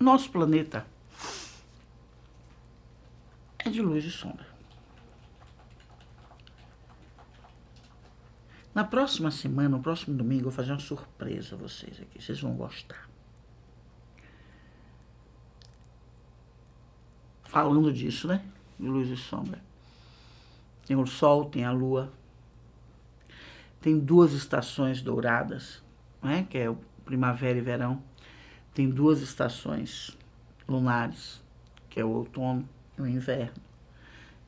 Nosso planeta é de luz e sombra. Na próxima semana, no próximo domingo, eu vou fazer uma surpresa a vocês aqui. Vocês vão gostar. Falando disso, né? De luz e sombra. Tem o sol, tem a lua. Tem 2 estações douradas, né? Que é o primavera e verão. Tem 2 estações lunares, que é o outono e o inverno,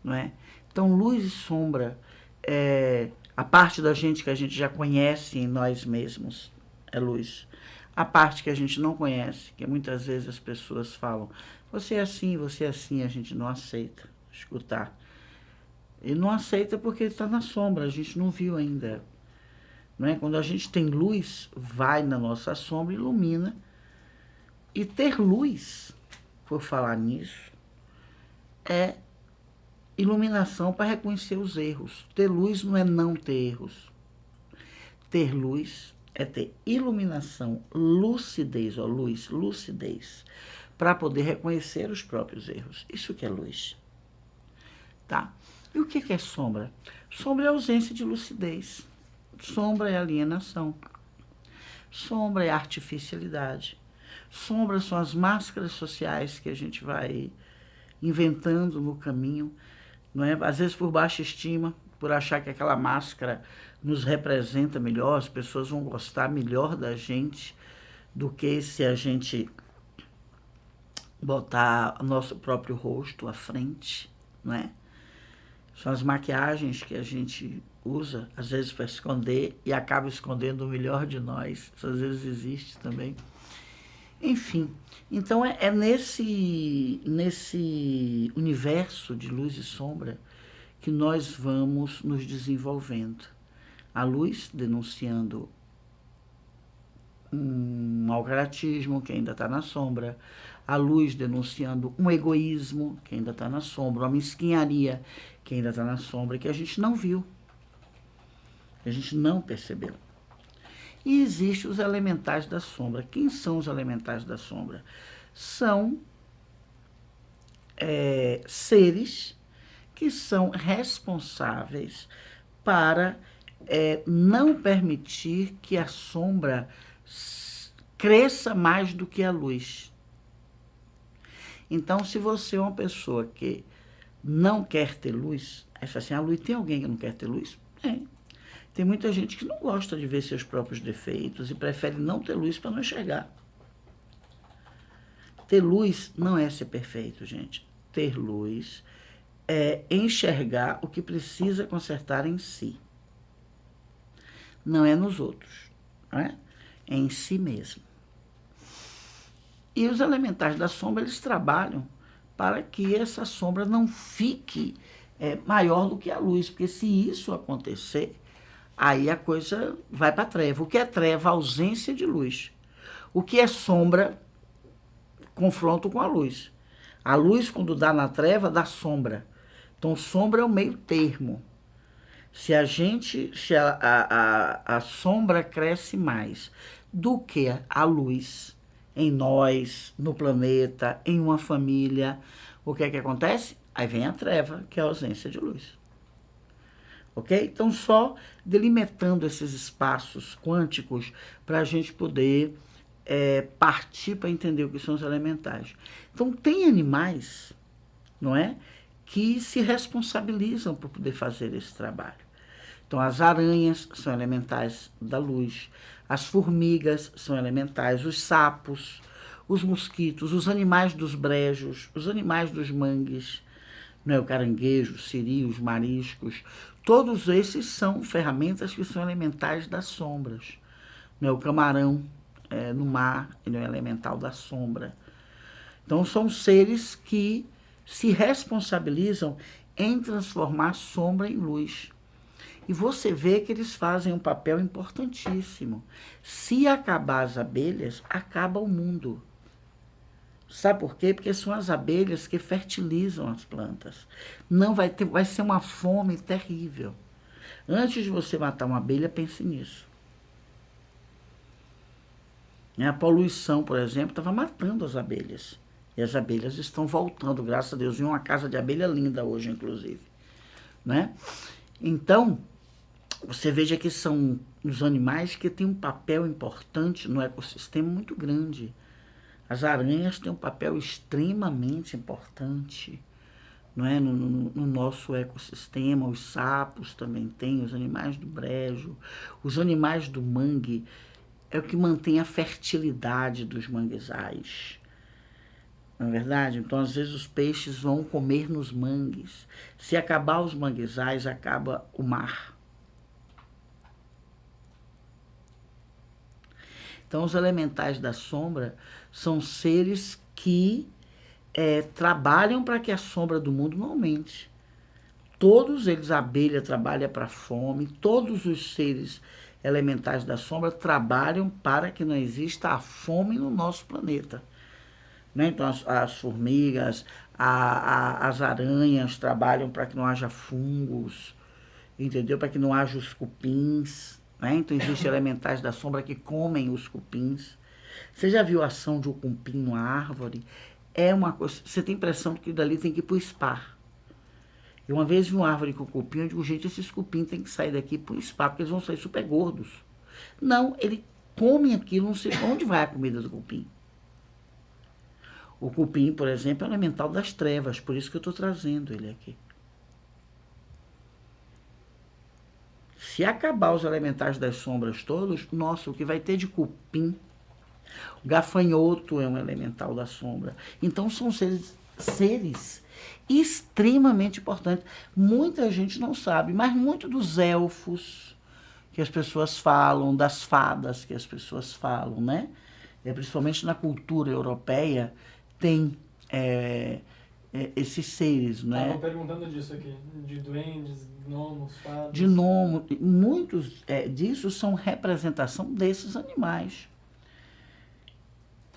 não é? Então, luz e sombra é a parte da gente que a gente já conhece em nós mesmos, é luz. A parte que a gente não conhece, que muitas vezes as pessoas falam, você é assim, a gente não aceita escutar. E não aceita porque está na sombra, a gente não viu ainda. Não é? Quando a gente tem luz, vai na nossa sombra, ilumina. E ter luz, por falar nisso, é iluminação para reconhecer os erros. Ter luz não é não ter erros. Ter luz é ter iluminação, lucidez, lucidez, para poder reconhecer os próprios erros. Isso que é luz. Tá? E o que é sombra? Sombra é ausência de lucidez. Sombra é alienação. Sombra é artificialidade. Sombras são as máscaras sociais que a gente vai inventando no caminho, não é? Às vezes por baixa estima, por achar que aquela máscara nos representa melhor, as pessoas vão gostar melhor da gente do que se a gente botar o nosso próprio rosto à frente, não é? São as maquiagens que a gente usa, às vezes para esconder, e acaba escondendo o melhor de nós. Isso às vezes existe também. Enfim, então é nesse universo de luz e sombra que nós vamos nos desenvolvendo. A luz denunciando um mau caratismo, que ainda está na sombra. A luz denunciando um egoísmo, que ainda está na sombra. Uma mesquinharia, que ainda está na sombra, que a gente não viu, que a gente não percebeu. E existem os elementais da sombra. Quem são os elementais da sombra? São seres que são responsáveis para não permitir que a sombra cresça mais do que a luz. Então, se você é uma pessoa que não quer ter luz, aí fala assim, a luz, tem alguém que não quer ter luz? Tem muita gente que não gosta de ver seus próprios defeitos e prefere não ter luz para não enxergar. Ter luz não é ser perfeito, gente. Ter luz é enxergar o que precisa consertar em si. Não é nos outros, não é? É em si mesmo. E os elementais da sombra, eles trabalham para que essa sombra não fique maior do que a luz, porque se isso acontecer, aí a coisa vai para a treva. O que é treva? A ausência de luz. O que é sombra? Confronto com a luz. A luz, quando dá na treva, dá sombra. Então, sombra é o meio termo. Se a sombra cresce mais do que a luz em nós, no planeta, em uma família, o que é que acontece? Aí vem a treva, que é a ausência de luz. Ok? Então, só delimitando esses espaços quânticos para a gente poder partir para entender o que são os elementais. Então, tem animais, não é? Que se responsabilizam por poder fazer esse trabalho. Então, as aranhas são elementais da luz, as formigas são elementais, os sapos, os mosquitos, os animais dos brejos, os animais dos mangues, o caranguejo, o siri, os mariscos, todos esses são ferramentas que são elementais das sombras. O camarão no mar, ele é um elemental da sombra. Então, são seres que se responsabilizam em transformar sombra em luz. E você vê que eles fazem um papel importantíssimo. Se acabar as abelhas, acaba o mundo. Sabe por quê? Porque são as abelhas que fertilizam as plantas. Não vai ser uma fome terrível. Antes de você matar uma abelha, pense nisso. A poluição, por exemplo, estava matando as abelhas. E as abelhas estão voltando, graças a Deus. E uma casa de abelha linda hoje, inclusive. Né? Então, você veja que são os animais que têm um papel importante no ecossistema muito grande. As aranhas têm um papel extremamente importante, não é? No nosso ecossistema. Os sapos também têm, os animais do brejo, os animais do mangue, é o que mantém a fertilidade dos manguezais. Não é verdade? Então, às vezes, os peixes vão comer nos mangues. Se acabar os manguezais, acaba o mar. Então, os elementais da sombra são seres que trabalham para que a sombra do mundo não aumente. Todos eles, a abelha trabalha para a fome, todos os seres elementais da sombra trabalham para que não exista a fome no nosso planeta. Né? Então, as formigas, as aranhas trabalham para que não haja fungos, entendeu? Para que não haja os cupins. Né? Então, existem elementais da sombra que comem os cupins. Você já viu a ação de um cupim numa árvore? É uma coisa, você tem a impressão que dali tem que ir para o spa. E uma vez vi uma árvore com cupim, eu digo, gente, esses cupins tem que sair daqui para o spa, porque eles vão sair super gordos. Não, ele come aquilo, não sei onde vai a comida do cupim. O cupim, por exemplo, é o elemental das trevas, por isso que eu estou trazendo ele aqui. Se acabar os elementais das sombras todos, nossa, o que vai ter de cupim? O gafanhoto é um elemental da sombra. Então são seres extremamente importantes. Muita gente não sabe, mas muito dos elfos que as pessoas falam, das fadas que as pessoas falam, né? Principalmente na cultura europeia, tem esses seres, né? Estavam perguntando disso aqui, de duendes, gnomos, fadas. De gnomo, muitos disso são representação desses animais.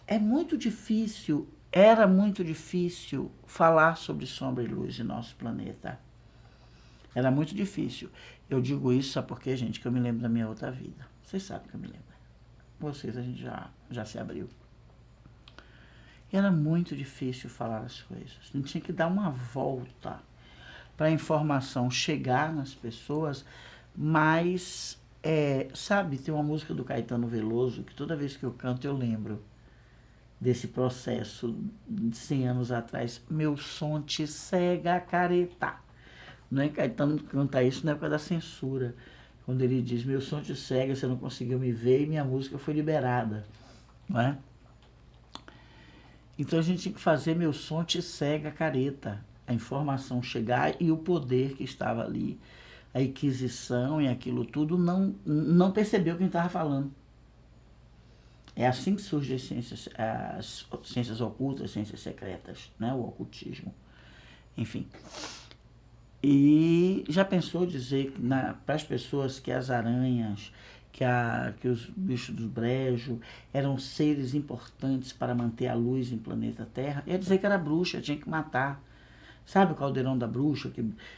É muito difícil, era muito difícil falar sobre sombra e luz em nosso planeta. Era muito difícil. Eu digo isso só porque, gente, que eu me lembro da minha outra vida. Vocês sabem que eu me lembro. Vocês, a gente já se abriu. E era muito difícil falar as coisas. A gente tinha que dar uma volta para a informação chegar nas pessoas, mas, sabe, tem uma música do Caetano Veloso que toda vez que eu canto eu lembro desse processo de 100 anos atrás. Meu som te cega a careta. Não é? Caetano canta isso na época da censura, quando ele diz, meu som te cega, você não conseguiu me ver e minha música foi liberada. Não é? Então a gente tinha que fazer meu som te cega a careta. A informação chegar e o poder que estava ali, a Inquisição e aquilo tudo, não percebeu quem estava falando. É assim que surgem as ciências ocultas, as ciências secretas, né? O ocultismo. Enfim. E já pensou dizer para as pessoas que as aranhas, que os bichos do brejo eram seres importantes para manter a luz em planeta Terra? Ia dizer que era bruxa, tinha que matar. Sabe o caldeirão da bruxa?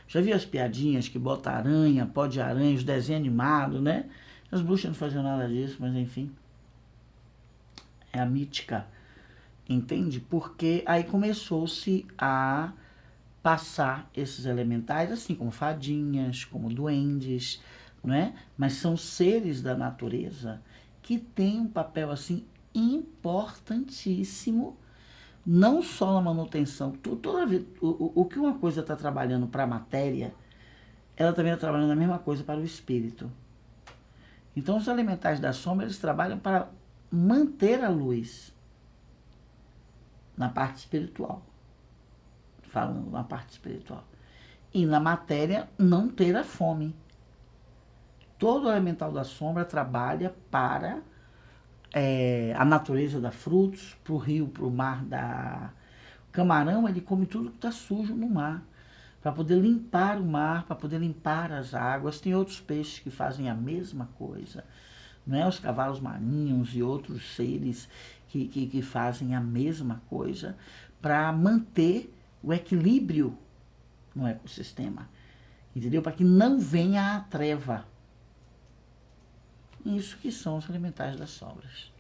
Já viu as piadinhas que bota aranha, pó de aranha, os desenhos animados, né? As bruxas não faziam nada disso, mas enfim. É a mítica, entende? Porque aí começou-se a passar esses elementais, assim como fadinhas, como duendes, não é? Mas são seres da natureza que têm um papel assim importantíssimo, não só na manutenção. Toda vez, o que uma coisa está trabalhando para a matéria, ela também está trabalhando a mesma coisa para o espírito. Então os elementais da sombra, eles trabalham para manter a luz na parte espiritual, falando na parte espiritual, e na matéria não ter a fome. Todo elemental da sombra trabalha para a natureza dar frutos, para o rio, para o mar dar. O camarão, ele come tudo que está sujo no mar, para poder limpar o mar, para poder limpar as águas. Tem outros peixes que fazem a mesma coisa. Não é? Os cavalos marinhos e outros seres que fazem a mesma coisa para manter o equilíbrio no ecossistema, entendeu? Para que não venha a treva. Isso que são os elementais das sombras.